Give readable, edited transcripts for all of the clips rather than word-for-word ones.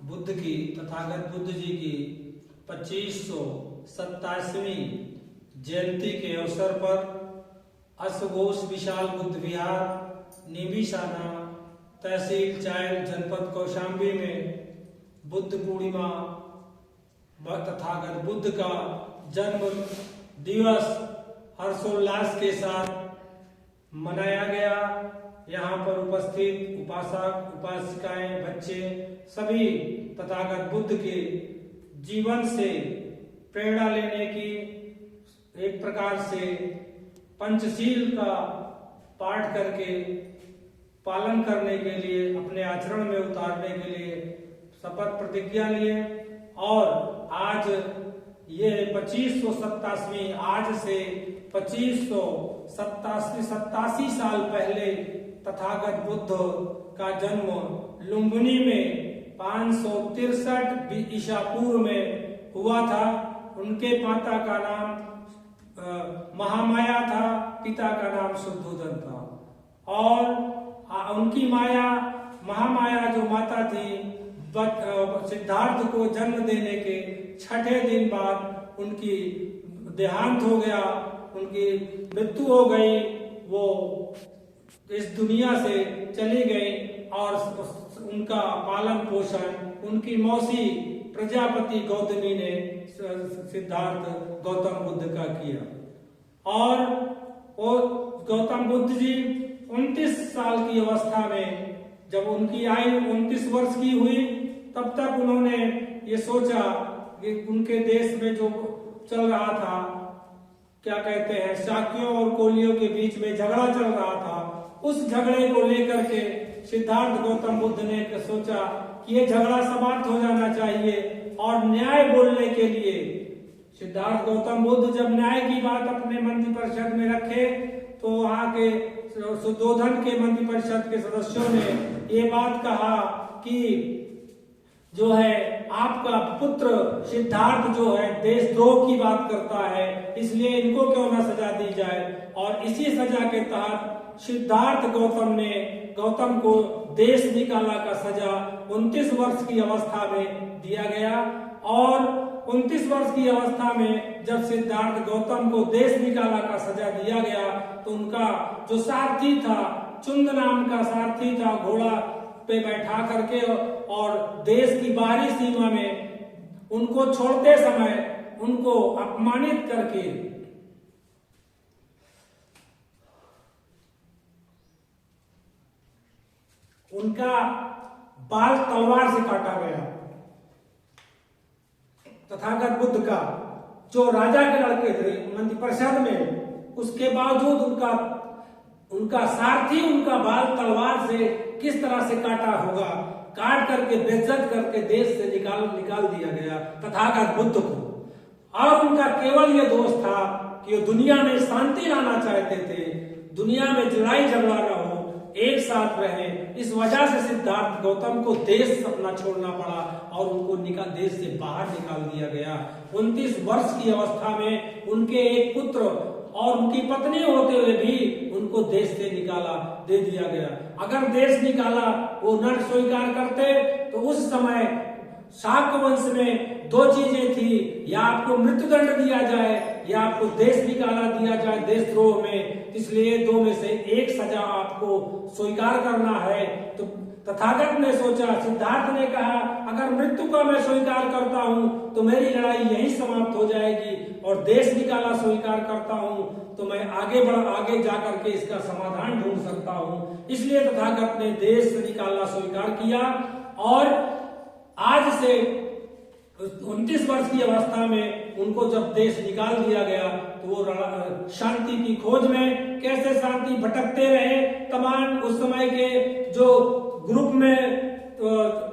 तथागत बुद्ध जी की 2587वीं जयंती के अवसर पर अश्वघोष विशाल बुद्ध विहार निमिषाना तहसील चायल जनपद कौशाम्बी में बुद्ध पूर्णिमा तथागत बुद्ध का जन्म दिवस हर्षोल्लास के साथ मनाया गया। यहाँ पर उपस्थित उपासक उपासिकाएं बच्चे सभी तथागत बुद्ध के जीवन से प्रेरणा लेने की एक प्रकार से पंचशील का पाठ करके पालन करने के लिए अपने आचरण में उतारने के लिए शपथ प्रतिज्ञा लिए। और आज ये 2587वीं आज से 2587 साल पहले तथागत बुद्ध का जन्म लुम्बिनी में 563 ईसा पूर्व में हुआ था। उनके माता का नाम महामाया था, पिता का नाम शुद्धोधन था। और उनकी महामाया जो माता थी, सिद्धार्थ को जन्म देने के 6ठे दिन बाद उनकी देहांत हो गया, उनकी मृत्यु हो गई, वो इस दुनिया से चली गई। और उनका पालन पोषण उनकी मौसी प्रजापति गौतमी ने सिद्धार्थ गौतम बुद्ध का किया। और गौतम बुद्ध जी 29 साल की अवस्था में जब उनकी आयु 29 वर्ष की हुई, तब तक उन्होंने ये सोचा कि उनके देश में जो चल रहा था, क्या कहते हैं, शाक्यों और कोलियों के बीच में झगड़ा चल रहा था, उस झगड़े को लेकर के सिद्धार्थ गौतम बुद्ध ने सोचा कि ये झगड़ा समाप्त हो जाना चाहिए। और न्याय बोलने के लिए सिद्धार्थ गौतम बुद्ध जब न्याय की बात अपने मंत्रिपरिषद में रखे, तो वहां के शुद्धोधन के मंत्रिपरिषद के सदस्यों ने ये बात कहा कि जो है आपका पुत्र सिद्धार्थ जो है देशद्रोह की बात करता है, इसलिए इनको क्यों ना सजा दी जाए। और इसी सजा के तहत सिद्धार्थ गौतम को देश निकाला का सजा 29 वर्ष की अवस्था में दिया गया। और 29 वर्ष की अवस्था में जब सिद्धार्थ गौतम को देश निकाला का सजा दिया गया, तो उनका जो सारथी था, चुंद नाम का सारथी था, घोड़ा पे बैठा करके और देश की बाहरी सीमा में उनको छोड़ते समय उनको अपमानित करके उनका बाल तलवार से काटा गया। तथागत बुद्ध का जो राजा के लड़के थे मंत्रिपरिषद में, उसके बावजूद उनका सारथी उनका बाल तलवार से किस तरह से काटा होगा, काट करके बेइज्जत करके देश से निकाल दिया गया तथागत बुद्ध को। और उनका केवल ये दोष था कि वो दुनिया में शांति लाना चाहते थे, दुनिया में लड़ाई झगड़ा न हो, एक साथ रहे। इस वजह से सिद्धार्थ गौतम को देश अपना छोड़ना पड़ा और उनको देश से बाहर निकाल दिया गया। 29 वर्ष की अवस्था में उनके एक पुत्र और उनकी पत्नी होते हुए भी उनको देश से दे दिया गया। अगर देश निकाला वो न स्वीकार करते, तो उस समय शाक्य वंश में 2 चीजें थी, या आपको मृत्युदंड दिया जाए या आपको देश निकाला दिया जाए देशद्रोह में। इसलिए 2 में से एक सजा आपको स्वीकार करना है। तो तथागत ने सोचा, सिद्धार्थ ने कहा, अगर मृत्यु का मैं स्वीकार करता हूं तो मेरी लड़ाई यहीं समाप्त हो जाएगी, और देश निकाला स्वीकार करता हूं तो मैं आगे जाकर के इसका समाधान ढूंढ सकता हूं। इसलिए तथागत ने देश निकालना स्वीकार किया। और आज से 29 वर्ष की अवस्था में उनको जब देश निकाल दिया गया, तो वो शांति की खोज में कैसे शांति भटकते रहे। तमाम उस समय के जो ग्रुप में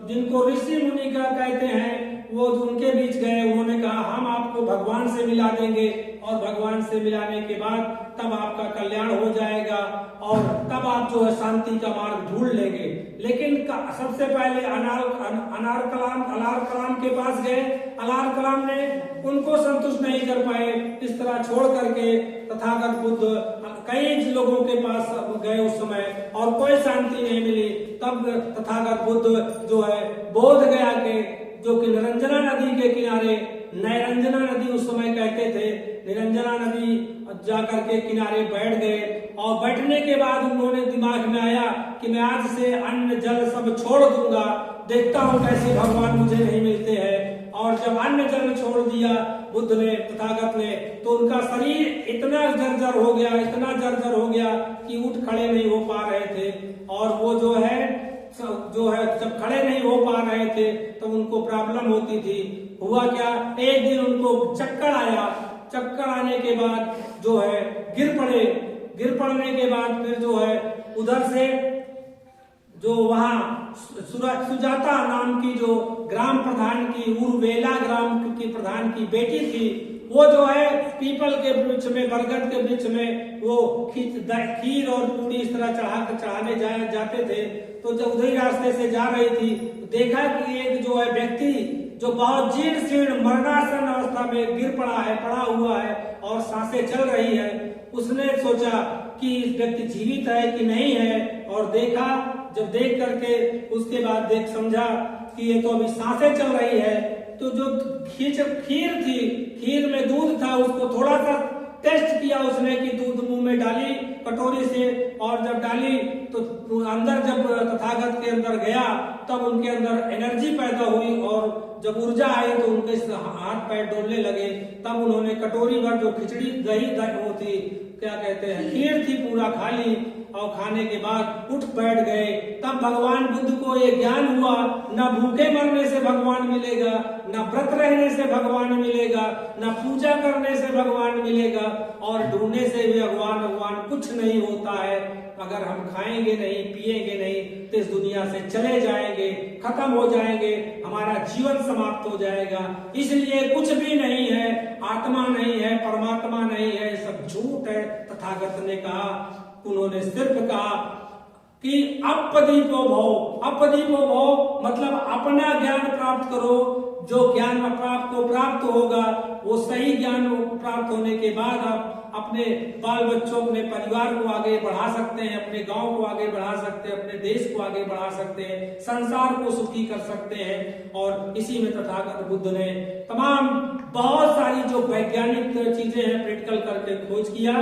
जिनको ऋषि मुनि का कहते हैं, वो उनके बीच गए, उन्होंने कहा हम आपको भगवान से मिला देंगे, और भगवान से मिलाने के बाद तब आपका कल्याण हो जाएगा और तब आप जो है शांति का मार्ग ढूंढ लेंगे। लेकिन सबसे पहले अलार कलाम के पास गए। अलार कलाम ने उनको संतुष्ट नहीं कर पाए। इस तरह छोड़ करके तथागत बुद्ध कई लोगों के पास गए उस समय और कोई शांति नहीं मिली। तब तथागत बुद्ध जो है बोध गया के जो कि निरंजना नदी के किनारे, नैरंजना नदी उस समय कहते थे, निरंजना नदी जाकर के किनारे बैठ गए और बैठने के बाद उन्होंने दिमाग में आया कि मैं आज से अन्न जल सब छोड़ दूंगा, देखता हूं कैसे भगवान मुझे नहीं मिलते हैं। और जब अन्न जल छोड़ दिया बुद्ध ने, तथागत ने, तो उनका शरीर इतना जर्जर हो गया, इतना जर्जर हो गया कि उठ खड़े नहीं हो पा रहे थे। और वो जो है जब खड़े नहीं हो पा रहे थे तो उनको प्रॉब्लम होती थी। हुआ क्या, एक दिन उनको चक्कर आया, चक्कर आने के बाद जो है गिर पड़े। गिर पड़ने के बाद फिर जो है उधर से जो वहां सुजाता नाम की जो ग्राम प्रधान की, उर्वेला ग्राम की प्रधान की बेटी थी, वो जो है पीपल के वृक्ष में, बरगद के वृक्ष में वो खीर और पूरी इस तरह चढ़ाने जाते थे। तो जब उधर रास्ते से जा रही थी तो देखा कि एक जो है व्यक्ति जो बहुत जीर्ण शीर्ण मरणासन अवस्था में गिर पड़ा हुआ है और सांसें चल रही है। उसने सोचा कि इस व्यक्ति जीवित है कि नहीं है, और देखा, जब देख करके उसके बाद समझा कि ये तो अभी सांसें चल रही है। तो जो खीर थी, खीर में दूध था, उसको थोड़ा सा टेस्ट किया उसने कि दूध मुंह में डाली कटोरी से, और जब डाली तो अंदर जब तथागत के अंदर गया तब उनके अंदर एनर्जी पैदा हुई और जब ऊर्जा आई तो उनके हाथ पैर डोलने लगे। तब उन्होंने कटोरी भर जो खिचड़ी दही वो थी, क्या कहते हैं, खीर थी, पूरा खा ली और खाने के बाद उठ बैठ गए। तब भगवान बुद्ध को ये ज्ञान हुआ, न भूखे मरने से भगवान मिलेगा, न व्रत रहने से भगवान मिलेगा, न पूजा करने से भगवान मिलेगा, और ढूंढने से भी भगवान कुछ नहीं होता है। अगर हम खाएंगे नहीं, पिएंगे नहीं तो इस दुनिया से चले जाएंगे, खत्म हो जाएंगे, हमारा जीवन समाप्त हो जाएगा। इसलिए कुछ भी नहीं है, आत्मा नहीं है, परमात्मा नहीं है, सब झूठ है। तथागत ने कहा, उन्होंने सिर्फ कहा कि अपदीपो भव, अपदीपो भव मतलब अपना ज्ञान प्राप्त करो। जो ज्ञान आपको प्राप्त होगा वो सही ज्ञान प्राप्त होने के बाद आप अपने बाल बच्चों, अपने परिवार को आगे बढ़ा सकते हैं, अपने गांव को आगे बढ़ा सकते हैं, अपने देश को आगे बढ़ा सकते हैं, संसार को सुखी कर सकते हैं। और इसी में तथागत बुद्ध ने तमाम बहुत सारी जो वैज्ञानिक चीजें हैं प्रैक्टिकल करके खोज किया।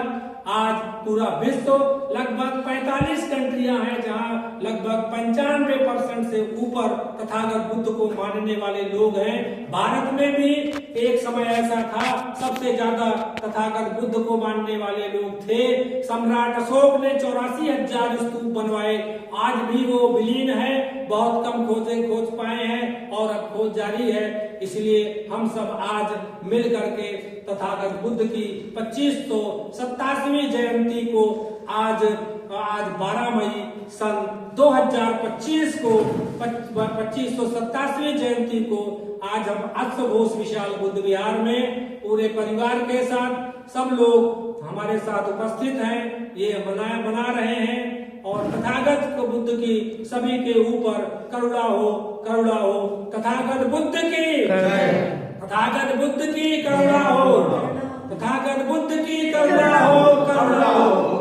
आज पूरा विश्व लगभग 45 कंट्रियां हैं जहां लगभग 95% से ऊपर तथागत बुद्ध को मानने वाले लोग हैं। भारत में भी एक समय ऐसा था, सबसे ज्यादा तथागत बुद्ध को मानने वाले लोग थे। सम्राट अशोक ने 84,000 स्तूप बनवाए, आज भी वो विलीन है, बहुत कम खोज पाए हैं और अब खोज जारी है। इसलिए हम सब आज मिल करके तथागत बुद्ध की 2587वीं जयंती को आज 12 मई सन 2025 को 2587वीं जयंती को आज हम अश्वघोष विशाल बुद्ध विहार में पूरे परिवार के साथ सब लोग हमारे साथ उपस्थित हैं, ये मना रहे हैं। और तथागत को बुद्ध की सभी के ऊपर करुणा हो, करुणा हो। तथागत बुद्ध की, तथागत बुद्ध की करुणा हो, तथागत बुद्ध की करुणा हो, करुणा हो।